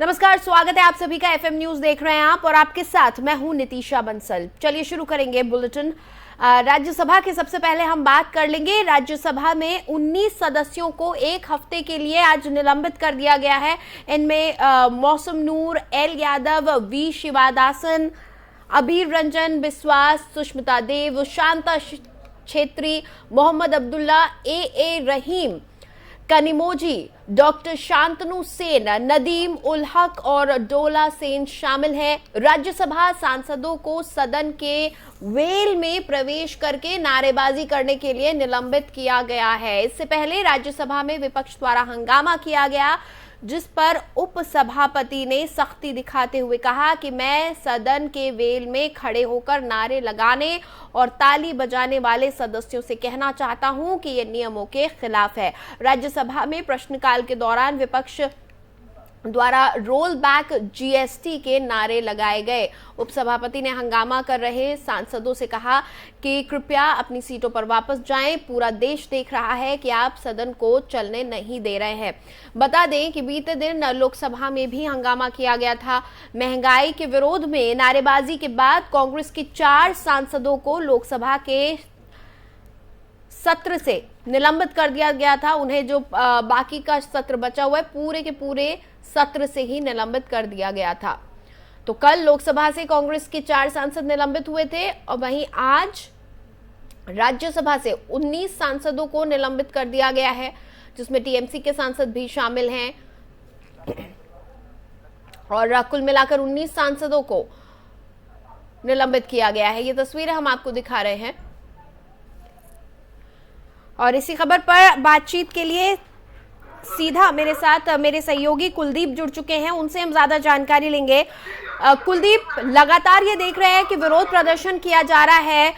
नमस्कार, स्वागत है आप सभी का। एफएम न्यूज देख रहे हैं आप और आपके साथ मैं हूं नितीशा बंसल। चलिए शुरू करेंगे बुलेटिन। राज्यसभा के सबसे पहले हम बात कर लेंगे। राज्यसभा में 19 सदस्यों को एक हफ्ते के लिए आज निलंबित कर दिया गया है। इनमें मौसम नूर, एल यादव, वी शिवादासन, अबीर रंजन बिस्वास, सुष्मिता देव, शांता छेत्री, मोहम्मद अब्दुल्ला, ए रहीम, कनिमोजी, डॉक्टर शांतनु सेन, नदीम उल हक और डोला सेन शामिल हैं। राज्यसभा सांसदों को सदन के वेल में प्रवेश करके नारेबाजी करने के लिए निलंबित किया गया है। इससे पहले राज्यसभा में विपक्ष द्वारा हंगामा किया गया, जिस पर उपसभापति ने सख्ती दिखाते हुए कहा कि मैं सदन के वेल में खड़े होकर नारे लगाने और ताली बजाने वाले सदस्यों से कहना चाहता हूं कि ये नियमों के खिलाफ है। राज्यसभा में प्रश्नकाल के दौरान विपक्ष द्वारा रोल बैक जीएसटी के नारे लगाए गए। उपसभापति ने हंगामा कर रहे सांसदों से कहा कि कृपया अपनी सीटों पर वापस जाएं। पूरा देश देख रहा है कि आप सदन को चलने नहीं दे रहे हैं। बता दें कि बीते दिन लोकसभा में भी हंगामा किया गया था। महंगाई के विरोध में नारेबाजी के बाद कांग्रेस के 4 सांसदों को लोकसभा के सत्र से निलंबित कर दिया गया था। उन्हें जो बाकी का सत्र बचा हुआ है, पूरे के पूरे सत्र से ही निलंबित कर दिया गया था। तो कल लोकसभा से कांग्रेस के 4 सांसद निलंबित हुए थे और वहीं आज राज्यसभा से 19 सांसदों को निलंबित कर दिया गया है, जिसमें टीएमसी के सांसद भी शामिल हैं और कुल मिलाकर 19 सांसदों को निलंबित किया गया है। ये तस्वीरें हम आपको दिखा रहे हैं और इसी खबर पर बातचीत के लिए सीधा मेरे साथ मेरे सहयोगी कुलदीप जुड़ चुके हैं। उनसे हम ज्यादा जानकारी लेंगे। कुलदीप, लगातार ये देख रहे हैं कि विरोध प्रदर्शन किया जा रहा है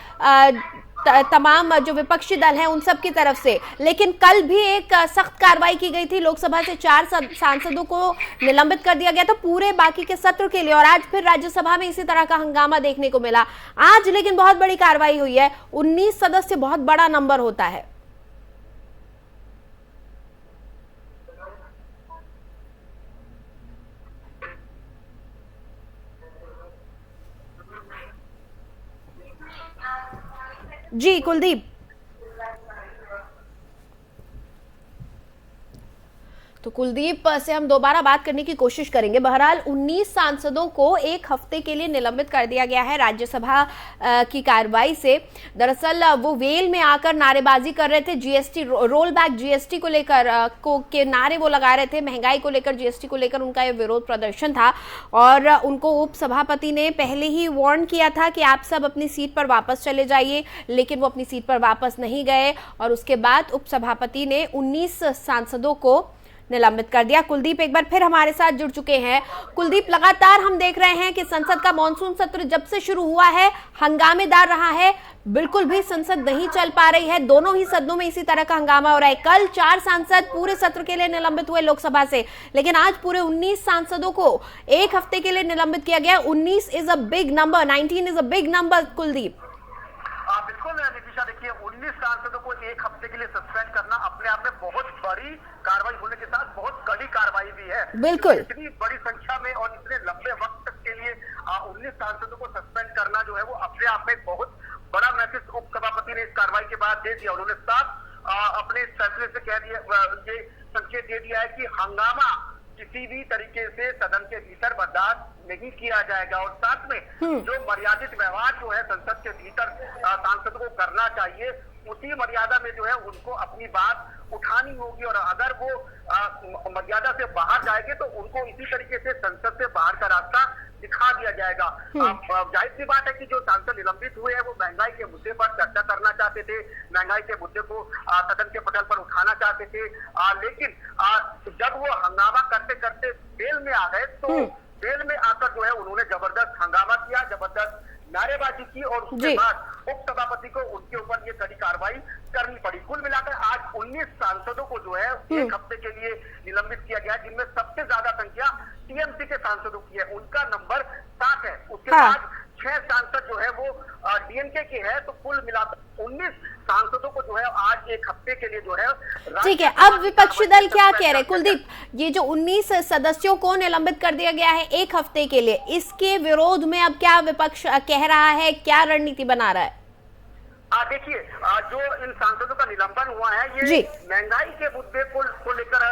तमाम जो विपक्षी दल हैं उन सब की तरफ से, लेकिन कल भी एक सख्त कार्रवाई की गई थी। लोकसभा से 4 सांसदों को निलंबित कर दिया गया था पूरे बाकी के सत्र के लिए और आज फिर राज्यसभा में इसी तरह का हंगामा देखने को मिला। आज लेकिन बहुत बड़ी कार्रवाई हुई है। 19 सदस्य बहुत बड़ा नंबर होता है। जी कुलदीप, तो कुलदीप से हम दोबारा बात करने की कोशिश करेंगे। बहरहाल 19 सांसदों को एक हफ्ते के लिए निलंबित कर दिया गया है राज्यसभा की कार्रवाई से। दरअसल वो वेल में आकर नारेबाजी कर रहे थे, जीएसटी रोल बैक जीएसटी को लेकर के नारे वो लगा रहे थे। महंगाई को लेकर, जीएसटी को लेकर उनका ये विरोध प्रदर्शन था और उनको उपसभापति ने पहले ही वार्न किया था कि आप सब अपनी सीट पर वापस चले जाइए, लेकिन वो अपनी सीट पर वापस नहीं गए और उसके बाद उपसभापति ने 19 सांसदों को निलंबित कर दिया। कुलदीप एक बार फिर हमारे साथ जुड़ चुके हैं। कुलदीप, लगातार हम देख रहे हैं कि संसद का मॉनसून सत्र जब से शुरू हुआ है हंगामेदार रहा है। बिल्कुल भी संसद नहीं चल पा रही है। दोनों ही सदनों में इसी तरह का हंगामा हो रहा है। कल 4 सांसद पूरे सत्र के लिए निलंबित हुए लोकसभा से, लेकिन आज पूरे 19 सांसदों को एक हफ्ते के लिए निलंबित किया गया। 19 is a big number, 19 is a big number. Kuldeep, बिल्कुल नितीशा, देखिए 19 सांसदों को एक हफ्ते के लिए सस्पेंड करना अपने आप में बहुत बड़ी कार्रवाई होने के साथ बहुत कड़ी कार्रवाई भी है। बिल्कुल इतनी बड़ी संख्या में और इतने लंबे वक्त तक के लिए 19 सांसदों को सस्पेंड करना जो है वो अपने आप में बहुत बड़ा मैसेज उपसभापति ने इस कार्रवाई के बाद दे दिया। उन्होंने साफ अपने इस फैसले से कह दिया, ये संकेत दे दिया है कि हंगामा किसी भी तरीके से सदन के भीतर बर्दाश्त नहीं किया जाएगा और साथ में जो मर्यादित व्यवहार जो है संसद के भीतर सांसद को करना चाहिए, उसी मर्यादा में जो है उनको अपनी बात उठानी होगी और अगर वो मर्यादा से बाहर जाएंगे तो उनको इसी तरीके से संसद से बाहर का रास्ता दिखा दिया जाएगा। जाहिर सी बात है कि जो सांसद निलंबित हुए हैं वो महंगाई के मुद्दे पर चर्चा करना चाहते थे, महंगाई के मुद्दे को सदन के पटल पर उठाना चाहते थे, लेकिन जब वो हंगामा करते करते बेल में आ गए तो बेल में आकर जो है उन्होंने जबरदस्त हंगामा किया, जबरदस्त नारेबाजी की और उसके बाद उपसभापति को उनके ऊपर ये कड़ी कार्रवाई करनी पड़ी। कुल मिलाकर आज 19 सांसदों को जो है एक हफ्ते के लिए निलंबित किया गया, जिनमें सबसे ज्यादा संख्या टीएमसी के सांसदों की है, उनका नंबर 7 है। उसके बाद 6 सांसद जो है वो डीएमके के हैं, तो कुल मिलाकर 19 सांसदों को जो है आज एक हफ्ते के लिए जो है ठीक है। अब विपक्षी दल क्या कह रहे हैं कुलदीप, ये जो 19 सदस्यों को निलंबित कर दिया गया है एक हफ्ते के लिए, इसके विरोध में अब क्या विपक्ष कह रहा है, क्या रणनीति बना रहा है? देखिए, जो इन सांसदों का निलंबन हुआ है ये महंगाई के मुद्दे को लेकर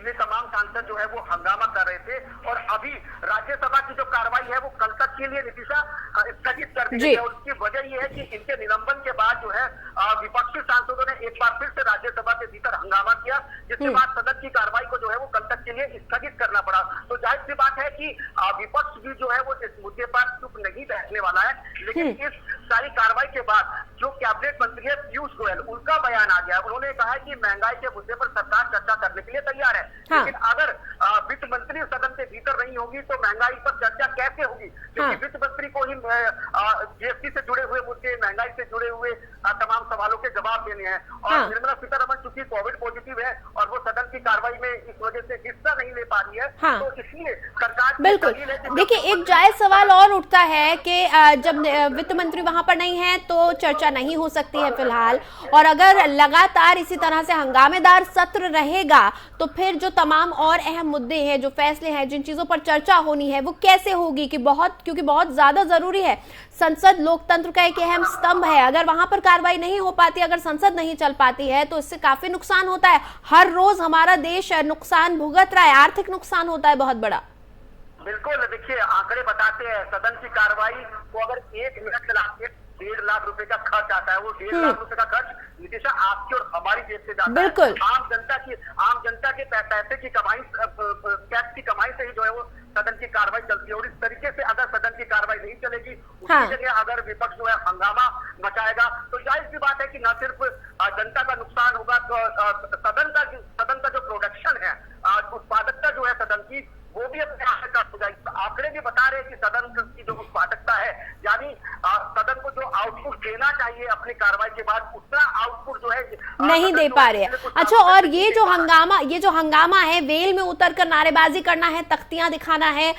ये तमाम सांसद जो है वो हंगामा कर रहे थे और अभी राज्यसभा की जो कार्रवाई है वो कल तक के लिए नितिशा स्थगित कर दी गई है। उसकी वजह ये है कि इनके निलंबन के बाद जो है विपक्षी सांसदों ने एक बार फिर से राज्यसभा के भीतर हंगामा किया, जिसके बाद सदन की कार्रवाई को जो है वो कल तक के लिए स्थगित करना पड़ा। तो जाहिर सी बात है कि विपक्ष भी जो है वो इस मुद्दे पर चुप नहीं बैठने वाला है, लेकिन इस सारी कार्रवाई के बाद जो कैबिनेट मंत्री है पीयूष गोयल, उनका बयान आ गया। उन्होंने कहा है कि महंगाई के मुद्दे पर सरकार चर्चा करने के लिए तैयार है, लेकिन अगर वित्त मंत्री सदन के भीतर नहीं होगी तो महंगाई पर चर्चा कैसे होगी? क्योंकि वित्त मंत्री को ही जीएसटी से जुड़े हुए मुद्दे, महंगाई से जुड़े हुए तमाम सवालों के जवाब देने हैं। और निर्मला सीतारमण चूंकि कोविड पॉजिटिव है और वो सदन की कार्रवाई में इस वजह से हिस्सा नहीं ले पा रही है, तो इसलिए सरकार बिल्कुल। देखिए, एक जायज सवाल और उठता है कि जब वित्त मंत्री वहां पर नहीं है तो चर्चा नहीं हो सकती है फिलहाल, और अगर लगातार इसी तरह से हंगामेदार सत्र रहेगा तो फिर जो तमाम और अहम मुद्दे हैं, जो फैसले हैं, जिन चीजों पर चर्चा होनी है वो कैसे होगी? क्योंकि बहुत ज्यादा जरूरी है। संसद लोकतंत्र का एक अहम स्तंभ है, अगर वहां पर कार्रवाई नहीं हो पाती, अगर संसद नहीं चल पाती है तो इससे काफी नुकसान होता है। हर रोज हमारा देश नुकसान भुगत रहा है, आर्थिक नुकसान होता है बहुत बड़ा। बिल्कुल, देखिए आंकड़े बताते हैं सदन की कार्रवाई को अगर 1 मिनट चलाते 1.5 लाख रुपए का खर्च आता है। वो 1.5 लाख रुपए का खर्च नितिशा आपकी और हमारी जेब से जाता है। आम जनता के पैसे की कमाई, टैक्स की कमाई से ही जो है वो सदन की कार्रवाई चलती है। और इस तरीके से अगर सदन की कार्रवाई नहीं चलेगी, उसकी जगह अगर विपक्ष जो है हंगामा मचाएगा, तो जाहिर सी बात है कि न सिर्फ जनता का नुकसान होगा, तो सदन का जो प्रोडक्शन है, उत्पादकता जो है सदन की, वो भी अपने आप कम हो जाएगी। आंकड़े भी बता रहे हैं कि सदन की जो उत्पादकता है, यानी सदन को जो आउटपुट देना चाहिए अपनी कार्रवाई के बाद, उतना आउटपुट जो है नहीं दे पा रहे हैं। अच्छा, और ये जो हंगामा है, वेल में उतरकर नारेबाजी करना है, तख्तियां दिखाना है,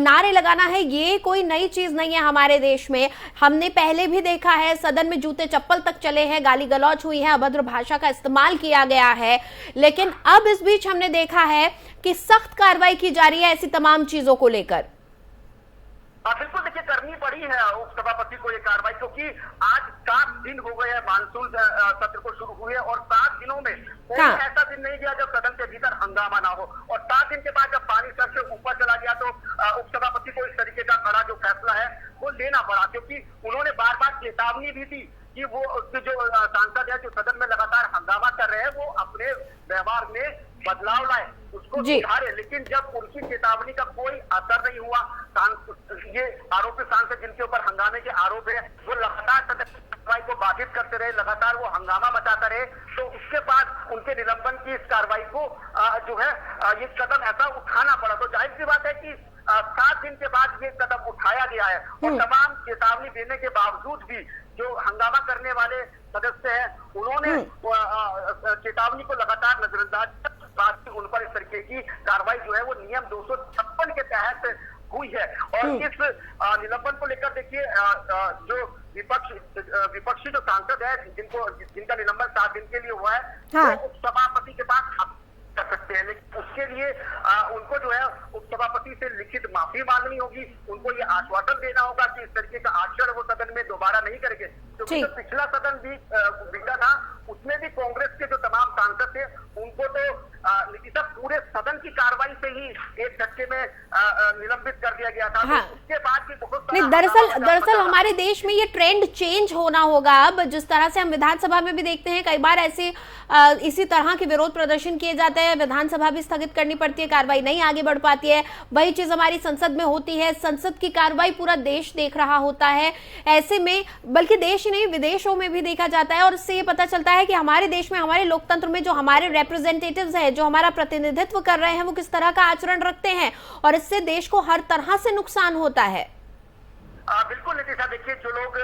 नारे लगाना है, ये कोई नई चीज नहीं है हमारे देश में। हमने पहले भी देखा है, सदन में जूते चप्पल तक चले हैं, गाली गलौज हुई है, अभद्र भाषा का इस्तेमाल किया गया है, लेकिन अब इस बीच हमने देखा है कि सख्त कार्रवाई की जा रही है ऐसी तमाम चीजों को लेकर। बिल्कुल, देखिए करनी पड़ी है उपसभापति को ये कार्रवाई, क्योंकि आज 7 दिन हो गए हैं मानसून सत्र को शुरू हुए और 7 दिनों में कोई ऐसा दिन नहीं गया जब सदन के भीतर हंगामा ना हो। और 7 दिन के बाद जब पानी सर से ऊपर चला गया तो उपसभापति को इस तरीके का बड़ा जो फैसला है वो लेना पड़ा, क्योंकि उन्होंने बार बार चेतावनी भी दी कि वो उसके जो सांसद है जो सदन में लगातार हंगामा कर रहे हैं वो अपने व्यवहार में बदलाव लाए, उसको सुधारे। लेकिन जब उनकी चेतावनी का कोई असर नहीं हुआ, ये आरोपी सांसद जिनके ऊपर हंगामे के आरोप है वो लगातार सदन की कार्रवाई को बाधित करते रहे, लगातार वो हंगामा मचाता रहे, तो उसके बाद उनके निलंबन की इस कार्रवाई को जो है ये कदम ऐसा उठाना पड़ा। तो जाहिर सी बात है कि 7 दिन के बाद ये कदम उठाया गया है और तमाम चेतावनी देने के बावजूद भी जो हंगामा करने वाले सदस्य हैं उन्होंने चेतावनी को लगातार नजरअंदाज किया। उन पर इस तरीके की कार्रवाई जो है वो नियम 256 के तहत हुई है। और इस निलंबन को लेकर देखिए जो विपक्षी जो सांसद है जिनका निलंबन 7 दिन के लिए हुआ है, तो उपसभापति के पास कर सकते हैं, लेकिन उसके लिए उनको जो है उपसभापति से लिखित माफी मांगनी होगी, उनको ये आश्वासन देना होगा कि इस तरीके का आचरण वो सदन में दोबारा नहीं करेंगे। क्योंकि जो पिछला सदन भी बीता था उसमें भी कांग्रेस के जो तमाम सांसद थे उनको तो नितिशा पूरे सदन की कार्रवाई से ही एक झटके में निलंबित कर दिया गया था। तो उसके बाद भी बहुत नहीं, दरअसल हमारे देश में ये ट्रेंड चेंज होना होगा। अब जिस तरह से हम विधानसभा में भी देखते हैं, कई बार ऐसे इसी तरह के विरोध प्रदर्शन किए जाते हैं, विधानसभा भी स्थगित करनी पड़ती है, कार्रवाई नहीं आगे बढ़ पाती है। वही चीज हमारी संसद में होती है, संसद की कार्रवाई पूरा देश देख रहा होता है। ऐसे में बल्कि देश ही नहीं विदेशों में भी देखा जाता है और इससे ये पता चलता है कि हमारे देश में, हमारे लोकतंत्र में जो हमारे रिप्रेजेंटेटिव्स हैं, जो हमारा प्रतिनिधित्व कर रहे हैं, वो किस तरह का आचरण रखते हैं और इससे देश को हर तरह से नुकसान होता है। बिल्कुल नितिशा, देखिए जो लोग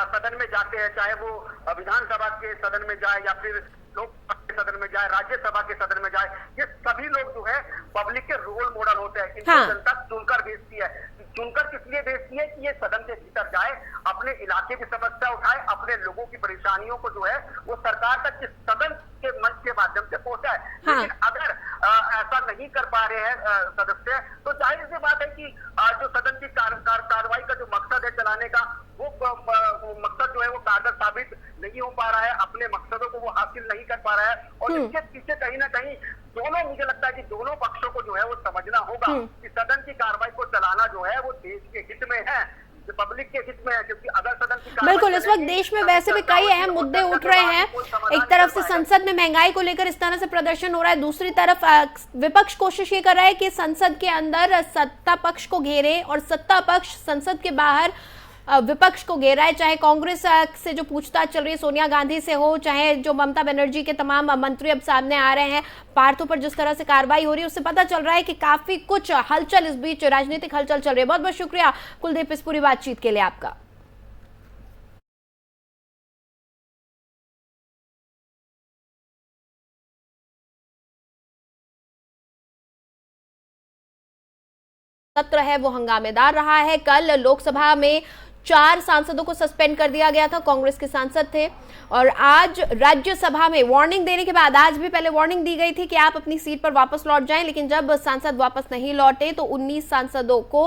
सदन में जाते हैं, चाहे वो विधानसभा के सदन में जाए या फिर लोकसभा के सदन में जाए, राज्यसभा के सदन में जाए, ये सभी लोग जो है पब्लिक के रोल मॉडल होते हैं। इनको जनता चुनकर भेजती है। चुनकर किस लिए भेजती है कि ये सदन के भीतर जाए, अपने इलाके की समस्या उठाए, अपने लोगों की परेशानियों को जो है वो सरकार तक इस सदन के मंच के माध्यम से पहुंचाए। हाँ। लेकिन अगर ऐसा नहीं कर पा रहे हैं सदस्य, तो जाहिर सी बात है कि जो सदन की कार्रवाई का जो मकसद है चलाने का, वो मकसद जो है वो कारगर साबित नहीं हो पा रहा है, अपने मकसदों को वो हासिल नहीं कर पा रहा है। और इसके पीछे कहीं ना कहीं दोनों, मुझे लगता है कि दोनों पक्षों को जो है वो समझना होगा कि सदन की कार्रवाई को चलाना जो है वो देश के हित में है, पब्लिक के हित में है। क्योंकि अगर सदन की बिल्कुल, इस वक्त देश में वैसे भी कई अहम मुद्दे उठ रहे हैं। एक तरफ से संसद में महंगाई को लेकर इस तरह से प्रदर्शन हो रहा है, दूसरी तरफ विपक्ष कोशिश ये कर रहा है कि संसद के अंदर सत्ता पक्ष को घेरे और सत्ता पक्ष संसद के बाहर विपक्ष को घेरा है। चाहे कांग्रेस से जो पूछताछ चल रही है सोनिया गांधी से हो, चाहे जो ममता बनर्जी के तमाम मंत्री अब सामने आ रहे हैं, पार्थो पर जिस तरह से कार्रवाई हो रही है, उससे पता चल रहा है कि काफी कुछ हलचल, इस बीच राजनीतिक हलचल चल रही है। बहुत बहुत शुक्रिया कुलदीप इस पूरी बातचीत के लिए आपका। सत्र है वो हंगामेदार रहा है। कल लोकसभा में 4 सांसदों को सस्पेंड कर दिया गया था, कांग्रेस के सांसद थे। और आज राज्यसभा में वार्निंग देने के बाद, आज भी पहले वार्निंग दी गई थी कि आप अपनी सीट पर वापस लौट जाएं, लेकिन जब सांसद वापस नहीं लौटे तो 19 सांसदों को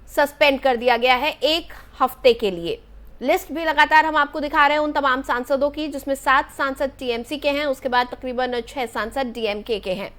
सस्पेंड कर दिया गया है 1 हफ्ते के लिए। लिस्ट भी लगातार हम आपको दिखा रहे हैं उन तमाम सांसदों की, जिसमें 7 सांसद टीएमसी के हैं, उसके बाद तकरीबन 6 सांसद डीएमके के हैं।